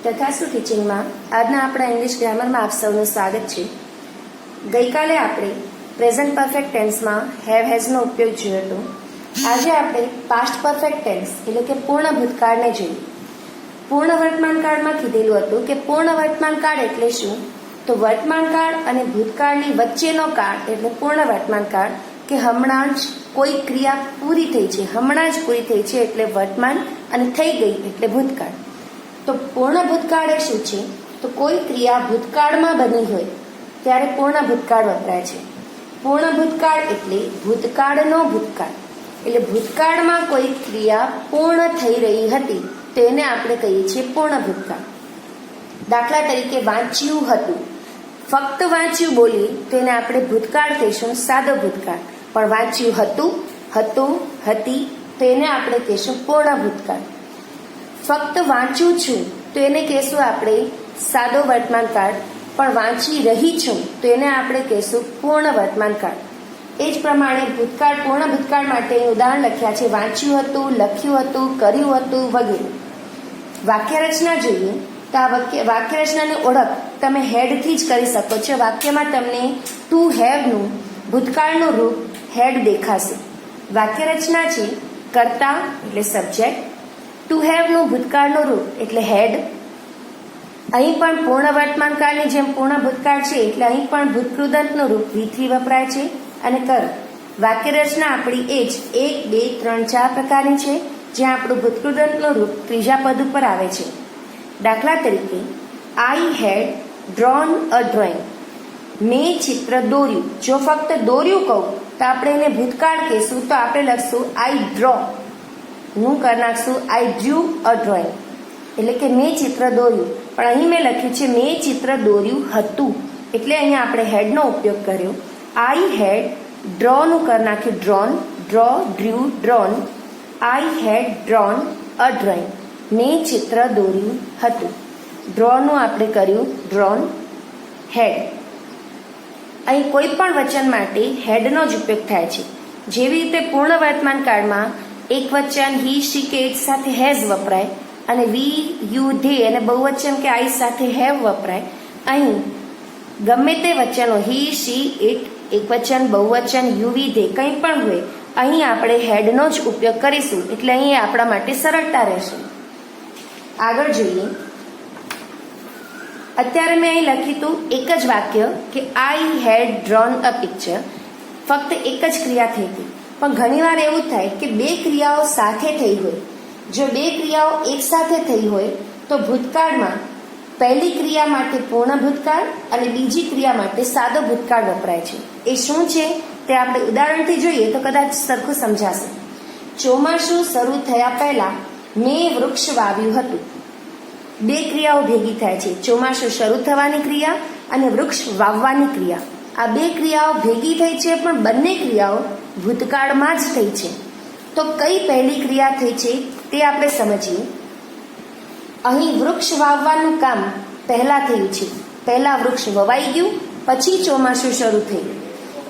તથાસ્તુ ટીચિંગમાં આજના આપણા ઇંગ્લિશ ગ્રામરમાં આપ સૌનું સ્વાગત છે. ગઈકાલે આપણે પ્રેઝન્ટ પરફેક્ટ ટેન્સમાં હેવ હેઝનો ઉપયોગ જોયો હતો. આજે આપણે પાસ્ટ પરફેક્ટ ટેન્સ એટલે કે પૂર્ણ ભૂતકાળને જોઈએ. પૂર્ણ વર્તમાન કાળમાં કીધેલું હતું કે પૂર્ણ વર્તમાન કાળ એટલે શું? તો વર્તમાન કાળ અને ભૂતકાળની વચ્ચેનો કાળ એટલે પૂર્ણ વર્તમાન કાળ, કે હમણાં જ કોઈ ક્રિયા પૂરી થઈ છે, હમણાં જ પૂરી થઈ છે એટલે વર્તમાન, અને થઈ ગઈ એટલે ભૂતકાળ. તો પૂર્ણ ભૂતકાળ એ શું છે? તો કોઈ ક્રિયા ભૂતકાળમાં બની હોય ત્યારે પૂર્ણ ભૂતકાળ વપરાય છે. પૂર્ણ ભૂતકાળ એટલે ભૂતકાળનો ભૂતકાળ, એટલે ભૂતકાળમાં કોઈ ક્રિયા પૂર્ણ થઈ રહી હતી તેને આપણે કહીએ છીએ પૂર્ણ ભૂતકાળ. દાખલા તરીકે વાંચ્યું હતું, ફક્ત વાંચ્યું બોલીએ તેને આપણે ભૂતકાળ કહીશું, સાદો ભૂતકાળ. પણ વાંચ્યું હતું, હતું, હતી તેને આપણે કહીશું પૂર્ણ ભૂતકાળ. ફક્ત વાંચું છું તો એને કહેશું આપણે સાદો વર્તમાન કાળ, પણ વાંચી રહી છું તો એને આપણે કહેશું પૂર્ણ વર્તમાન કાળ. એ જ પ્રમાણે ભૂતકાળ, પૂર્ણ ભૂતકાળ માટે ઉદાહરણ લખ્યા છે: વાંચ્યું હતું, લખ્યું હતું, કર્યું હતું વગેરે. વાક્ય રચના જોઈએ તો આ વાક્ય રચનાની ઓળખ તમે હેડથી જ કરી શકો છો. વાક્યમાં તમને ટુ હેવનું ભૂતકાળનું રૂપ હેડ દેખાશે. વાક્ય રચના છે કર્તા એટલે સબ્જેક્ટ, ટુ હેવનું ભૂતકાળનું રૂપ એટલે હેડ. અહીં પણ પૂર્ણ વર્તમાન કાળની જેમ પૂર્ણ ભૂતકાળ છે એટલે અહીં પણ ભૂતકૃદંતનું રૂપ V3 વપરાય છે. અને કર વાક્ય રચના આપણી એ જ 1, 2, 3, 4 પ્રકારની છે, જ્યાં આપણું ભૂતકૃદંતનું રૂપ ત્રીજા પદ ઉપર આવે છે. દાખલા તરીકે આઈ હેડ ડ્રોન અ ડ્રોઈંગ, મેં ચિત્ર દોર્યું. જો ફક્ત દોર્યું કહું તો આપણે એને ભૂતકાળ કહેશું, તો આપણે લખશું આઈ ડ્રો, નું કરી નાખશું આઈ ડ્રુ અ ડ્રોઈંગ, એટલે કે મેં ચિત્ર દોર્યું. પણ અહીં મેં લખ્યું છે મેં ચિત્ર દોર્યું હતું, એટલે અહીંયા આપણે હેડનો ઉપયોગ કર્યો. આઈ હેડ ડ્રોનું કરી નાખ્યું ડ્રોન, ડ્રો, ડ્રુ, ડ્રોન. આઈ હેડ ડ્રોન અ ડ્રોઈંગ, મેં ચિત્ર દોર્યું હતું. ડ્રોનું આપણે કર્યું ડ્રોન, હેડ. અહીં કોઈ પણ વચન માટે હેડનો જ ઉપયોગ થાય છે. જેવી રીતે પૂર્ણ વર્તમાન કાળમાં એક વચન હી, શી કે ઇટ સાથે હેઝ વપરાય, અને વી, યુ, ધે અને બહુવચન કે આઈ સાથે હેવ વપરાય. અહીં ગમે તે વચનો હી, શી, ઇટ, એક વચન, બહુવચન, યુ, વી, ધે કંઈ પણ હોય, અહીં આપણે હેડનો જ ઉપયોગ કરીશું, એટલે અહીં આપણા માટે સરળતા રહેશે. આગળ જોઈએ. અત્યારે મેં અહીં લખ્યું હતું એક જ વાક્ય કે આઈ હેડ ડ્રોન અ પિક્ચર. ફક્ત એક જ ક્રિયા થઈ હતી. પણ ઘણીવાર એવું થાય કે બે ક્રિયાઓ સાથે થઈ હોય. જો બે ક્રિયાઓ એક સાથે થઈ હોય તો ભૂતકાળમાં પહેલી ક્રિયા માટે પૂર્ણ ભૂતકાળ અને બીજી ક્રિયા માટે સાદો ભૂતકાળ વપરાય છે. એ શું છે તે આપણે ઉદાહરણથી જોઈએ તો કદાચ સરખું સમજાશે. ચોમાસું શરૂ થયા પહેલા મેં વૃક્ષ વાવ્યું હતું. બે ક્રિયાઓ ભેગી થાય છે, ચોમાસું શરૂ થવાની ક્રિયા અને વૃક્ષ વાવવાની ક્રિયા. આ બે ક્રિયાઓ ભેગી થઈ છે, પણ બંને ક્રિયાઓ ભૂતકાળમાં જ થઈ છે. તો કઈ પહેલી ક્રિયા થઈ છે તે આપણે સમજીએ. અહીં વૃક્ષ વાવવાનું કામ પહેલા થયું છે. પહેલા વૃક્ષ વવાઈ ગયું, પછી ચોમાસું શરૂ થયું.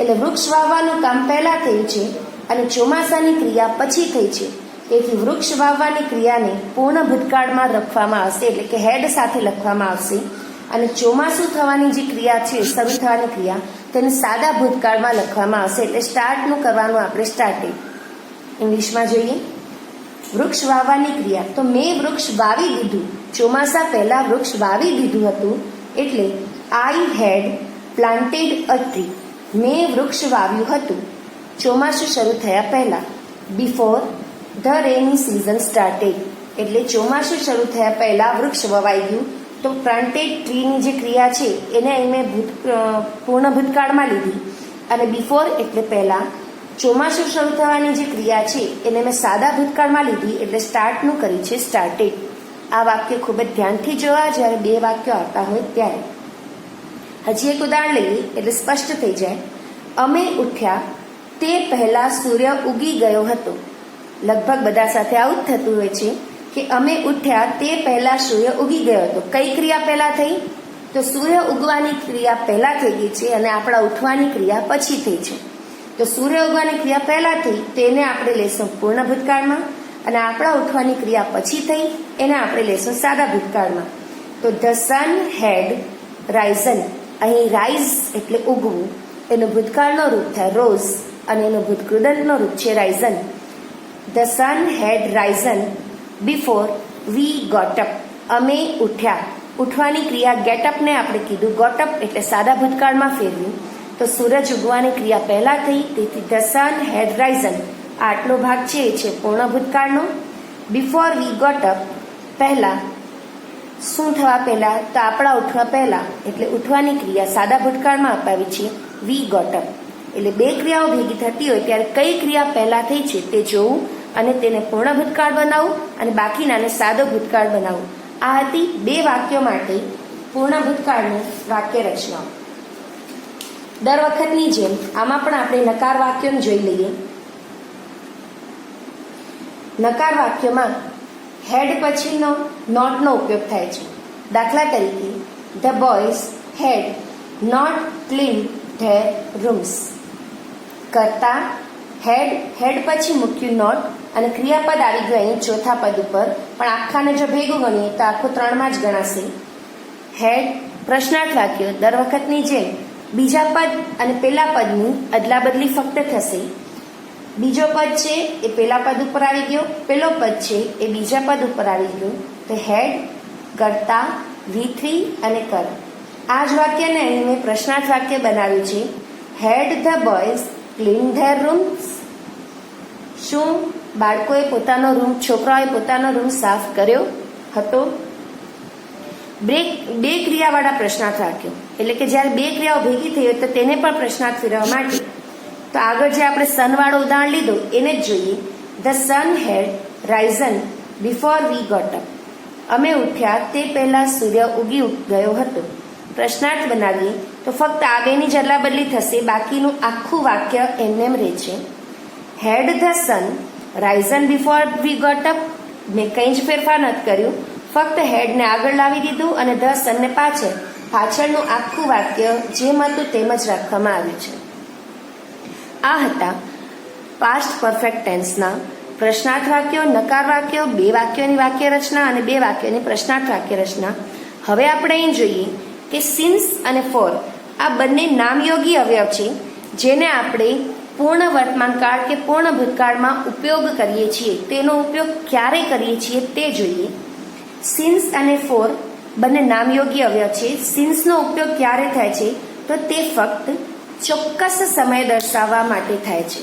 એટલે વૃક્ષ વાવવાનું કામ પહેલા થયું છે અને ચોમાસાની ક્રિયા પછી થઈ છે. તેથી વૃક્ષ વાવવાની ક્રિયાને પૂર્ણ ભૂતકાળમાં લખવામાં આવશે, એટલે કે હેડ સાથે લખવામાં આવશે. અને ચોમાસું થવાની જે ક્રિયા છે, શરૂ થવાની ક્રિયા, તેને સાદા ભૂતકાળમાં લખવામાં આવશે. એટલે સ્ટાર્ટનું કરવાનું આપણે સ્ટાર્ટેડ. ઇંગ્લિશમાં જોઈએ. વૃક્ષ વાવવાની ક્રિયા, તો મેં વૃક્ષ વાવી દીધું. ચોમાસા પહેલા વૃક્ષ વાવી દીધું હતું, એટલે આઈ હેડ પ્લાન્ટેડ અ ટ્રી, મેં વૃક્ષ વાવ્યું હતું ચોમાસું શરૂ થયા પહેલા. Before the rainy season started, એટલે ચોમાસું શરૂ થયા પહેલા વૃક્ષ વવાઈ ગયું. તો પ્લાન્ટેડ ટ્રીની જે ક્રિયા છે એને અહીં મેં પૂર્ણ ભૂતકાળમાં લીધી, અને બિફોર એટલે પહેલા, ચોમાસું શરૂ થવાની જે ક્રિયા છે એને મેં સાદા ભૂતકાળમાં લીધી, એટલે સ્ટાર્ટનું કરી છે સ્ટાર્ટેડ. આ વાક્ય ખૂબ જ ધ્યાનથી જોવા જ્યારે બે વાક્યો આવતા હોય ત્યારે. હજી એક ઉદાહરણ લઈએ એટલે સ્પષ્ટ થઈ જાય. અમે ઉઠ્યા તે પહેલા સૂર્ય ઉગી ગયો હતો. લગભગ બધા સાથે આવું જ થતું હોય છે કે અમે ઉઠ્યા તે પહેલા સૂર્ય ઉગી ગયો હતો. કઈ ક્રિયા પહેલા થઈ? તો સૂર્ય ઉગવાની ક્રિયા પહેલા થઈ ગઈ છે અને આપણા ઉઠવાની ક્રિયા પછી થઈ છે. તો સૂર્ય ઉગવાની ક્રિયા પહેલા થઈ તેને આપણે લેશું પૂર્ણ ભૂતકાળમાં, અને આપણા ઉઠવાની ક્રિયા પછી થઈ એને આપણે લેશું સાદા ભૂતકાળમાં. તો ધ સન હેડ રાઇઝન, અહીં રાઇઝ એટલે ઉગવું, એનું ભૂતકાળનો રૂપ થાય રોઝ અને એનું ભૂતકૃદંતનો રૂપ છે risen. The sun had risen before we got up, અમે ઉઠ્યા. ઉઠવાની ક્રિયા ગેટઅપને આપણે કીધું, ગોટઅપ એટલે સાદા ભૂતકાળમાં ફેરવ્યું, તો સૂરજ ઉગવાની ક્રિયા પહેલા થઈ, તેથી ધ સન હેડ રાઇઝન આટલો ભાગ છે એ છે પૂર્ણ ભૂતકાળનો. બિફોર વી ગોટ અપ પહેલા, શું થવા પહેલા? તો આપણા ઉઠવા પહેલા, એટલે ઉઠવાની ક્રિયા સાદા ભૂતકાળમાં અપાવી છે વી ગોટ અપ. એટલે બે ક્રિયાઓ ભેગી થતી હોય ત્યારે કઈ ક્રિયા પહેલા થઈ છે તે જોવું અને તેને પૂર્ણ ભૂતકાળ બનાવવું અને બાકીનાને સાદો ભૂતકાળ બનાવવું. આ હતી બે વાક્યો માટે પૂર્ણ ભૂતકાળની વાક્ય રચનાઓ. દર વખતની જેમ આમાં પણ આપણે નકાર વાક્યો જોઈ લઈએ. નકાર વાક્યમાં હેડ પછીનો નોટનો ઉપયોગ થાય છે. દાખલા તરીકે the boys had not clean their rooms. કરતા હેડ પછી મૂક્યું નોટ અને ક્રિયાપદ આવી ગયું અહીં ચોથા પદ ઉપર, પણ આખાને જો ભેગું ગણીએ તો આખું 3 જ ગણાશે. હેડ પ્રશ્નાર્થ વાક્ય દર વખતની જેમ બીજા પદ અને પેલા પદની અદલાબદલી ફક્ત થશે. બીજો પદ છે એ પેલા પદ ઉપર આવી ગયો, પેલો પદ છે એ બીજા પદ ઉપર આવી ગયો. તો હેડ, કરતા, V3 અને કર. આ જ વાક્યને અહીં મેં પ્રશ્નાર્થ વાક્ય બનાવ્યું છે. Had the boys clean their rooms. શું બાળકોએ પોતાનો રૂમ, છોકરાઓએ પોતાનો રૂમ સાફ કર્યો હતો? બે ક્રિયાવાળા પ્રશ્નાર્થ વાક્યો, એટલે કે જ્યારે બે ક્રિયાઓ ભેગી થઈ હોય તો તેને પણ પ્રશ્નાર્થ ફેરવવા માટે તો આગળ જે આપણે સનવાળું ઉદાહરણ લીધું એને જ જોઈએ. The sun had risen before we got up. અમે ઉઠ્યા તે પહેલા સૂર્ય ઉગી ગયો હતો. પ્રશ્નાર્થ બનાવીએ તો ફક્ત આગળની જ અદલાબદલી થશે, બાકીનું આખું વાક્ય એમનેમ રહે છે. Had the sun risen before we got up. મેં કંઈ જ ફેરફાર નથી કર્યું, ફક્ત હેડને આગળ લાવી દીધું અને ધ સનને પાછળનું આખું વાક્ય જેમ હતું તેમ જ રાખવામાં આવ્યું છે. આ હતા પાસ્ટ પરફેક્ટ ટેન્સના પ્રશ્નાર્થ વાક્યો, નકાર વાક્યો, બે વાક્યોની વાક્ય રચના અને બે વાક્યોની પ્રશ્નાર્થ વાક્ય રચના. હવે આપણે અહીં જોઈએ કે સિન્સ અને ફોર આ બંને નામયોગી અવયવ છે જેને આપણે પૂર્ણ વર્તમાનકાળ કે પૂર્ણ ભૂતકાળમાં ઉપયોગ કરીએ છીએ. તેનો ઉપયોગ ક્યારે કરીએ છીએ તે જોઈએ. સિન્સ અને ફોર બંને નામયોગી અવયવ છે. સિન્સનો ઉપયોગ ક્યારે થાય છે? તો તે ફક્ત ચોક્કસ સમય દર્શાવવા માટે થાય છે.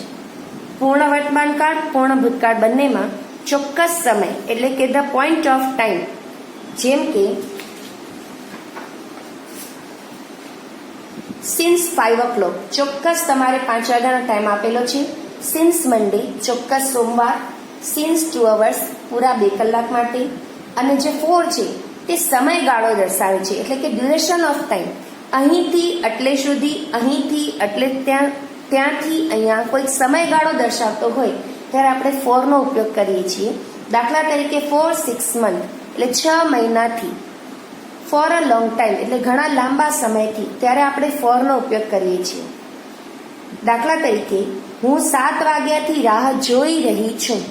પૂર્ણ વર્તમાનકાળ, પૂર્ણ ભૂતકાળ બંનેમાં ચોક્કસ સમય એટલે કે ધ પોઈન્ટ ઓફ ટાઈમ, જેમ કે સિન્સ 5 o'clock ચોક્કસ તમારે 5 વાગ્યાનો ટાઈમ આપેલો છે. સિન્સ મંડે ચોક્કસ સોમવાર. સિન્સ 2 hours પૂરા 2 કલાક માટે. અને જે 4 છે તે સમયગાળો દર્શાવે છે, એટલે કે ડ્યુરેશન ઓફ ટાઈમ. અહીંથી એટલે સુધી, અહીંથી એટલે ત્યાંથી અહીંયા કોઈ સમયગાળો દર્શાવતો હોય ત્યારે આપણે ફોરનો ઉપયોગ કરીએ છીએ. દાખલા તરીકે ફોર 6 months એટલે 6 મહિનાથી. ફોર અ લોંગ ટાઈમ એટલે ઘણા લાંબા સમયથી, ત્યારે આપણે ફોરનો ઉપયોગ કરીએ છીએ. દાખલા તરીકે હું 7 વાગ્યાથી રાહ જોઈ રહી છું.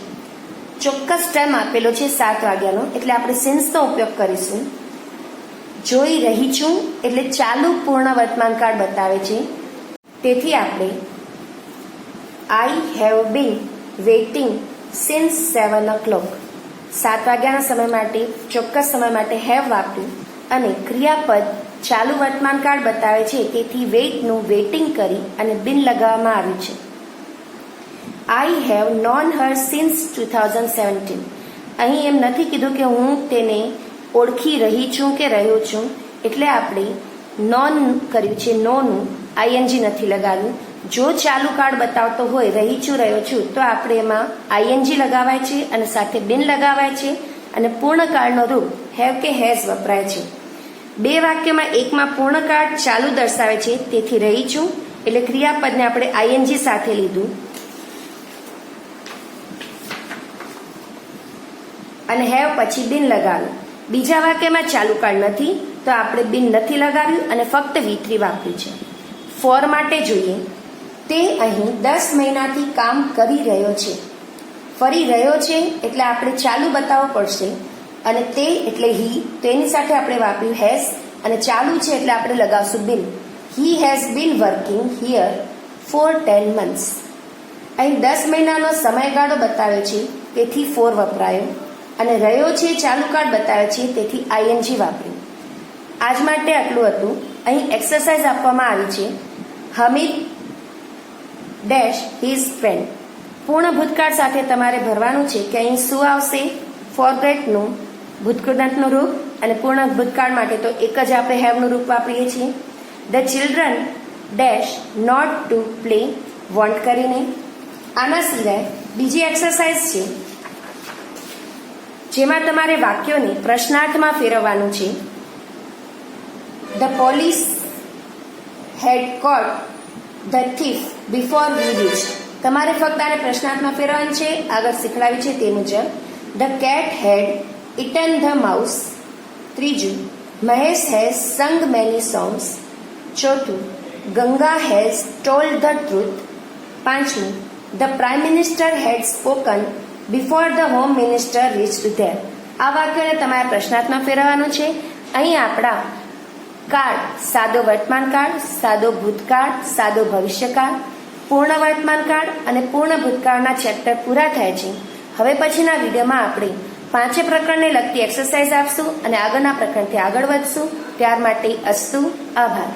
ચોક્કસ ટાઈમ આપેલો છે 7 વાગ્યાનો, એટલે આપણે સિન્સનો ઉપયોગ કરીશું. જોઈ રહી છું એટલે ચાલુ પૂર્ણ વર્તમાનકાળ બતાવે છે. તેથી આપણે I have been waiting since 7 o'clock 7 વાગ્યાના સમય માટે, ચોક્કસ સમય માટે હેવ વાપર્યું અને ક્રિયાપદ ચાલુ વર્તમાનકાળ બતાવે છે, તેથી વેઇટનું વેઇટિંગ કરી અને બિન લગાવવામાં આવ્યું છે. I have non Har since 2017. અહીં એમ નથી કીધું કે હું તેને ઓળખી રહી છું કે રહ્યો છું, એટલે આપણે નોન કર્યું છે, નોનું આઈએનજી નથી લગાવ્યું. જો ચાલુ કાળ બતાવતો હોય રહી છું, રહ્યો છું, તો આપણે એમાં આઈએનજી લગાવાય છે અને સાથે બિન લગાવાય છે અને પૂર્ણકાળનો રૂપ હેવ કે હેઝ વપરાય છે. બે વાક્યમાં એકમાં પૂર્ણકાળ ચાલુ દર્શાવે છે, તેથી રહી છું એટલે ક્રિયાપદને આપણે આઈએનજી સાથે લીધું અને હેવ પછી બિન લગાવ્યું. બીજા વાક્યમાં ચાલુ કાળ નથી તો આપણે બિન નથી લગાવ્યું અને ફક્ત V3 વાપર્યું છે. ફોર માટે જોઈએ, તે અહીં 10 મહિનાથી કામ કરી રહ્યો છે. ફરી રહ્યો છે એટલે આપણે ચાલુ બતાવવું પડશે અને તે એટલે હી, તેની સાથે આપણે વાપર્યું હેઝ, અને ચાલુ છે એટલે આપણે લગાવશું been. He has been working here for 10 months. અહીં 10 મહિનાનો સમયગાળો બતાવે છે તેથી ફોર વપરાયો, અને રહ્યો છે ચાલુ કાળ બતાવે છે તેથી આઈએનજી વાપર્યું. આજ માટે આટલું હતું. અહીં એક્સરસાઇઝ આપવામાં આવી છે. Hamid dash his friend. પૂર્ણ ભૂતકાળ સાથે તમારે ભરવાનું છે કે અહીં શું આવશે? ફોરગેટનું ભૂતકૃદંતનું રૂપ, અને પૂર્ણ ભૂતકાળ માટે તો એક જ આપણે હેવનું રૂપ વાપરીએ છીએ. The children dash not to play want કરીને. આના સિવાય બીજી એક્સરસાઇઝ છે જેમાં તમારે વાક્યોને પ્રશ્નાર્થમાં ફેરવવાનું છે. The police had caught the thief before we reach. તમારે ફક્ત આને પ્રશ્નાર્થમાં ફેરવવાનું છે, આગળ શીખડાવ્યું છે તે મુજબ. The cat had eaten the mouse. ત્રીજું, Mahesh has sung many songs. ચોથું, Ganga has told the truth. પાંચમું, the prime minister had spoken before the home minister reached there. આ વાક્યોને તમારે પ્રશ્નાર્થમાં ફેરવવાનું છે. અહીં આપણા કાળ સાદો વર્તમાન કાળ, સાદો ભૂતકાળ, સાદો ભવિષ્યકાળ, પૂર્ણ વર્તમાન કાળ અને પૂર્ણ ભૂતકાળના ચેપ્ટર પૂરા થાય છે. હવે પછીના વિડીયોમાં આપણે 5 પ્રકરણને લગતી એક્સરસાઇઝ આપશું અને આગળના પ્રકરણથી આગળ વધશું. ત્યાર માટે અસ્તુ. આભાર.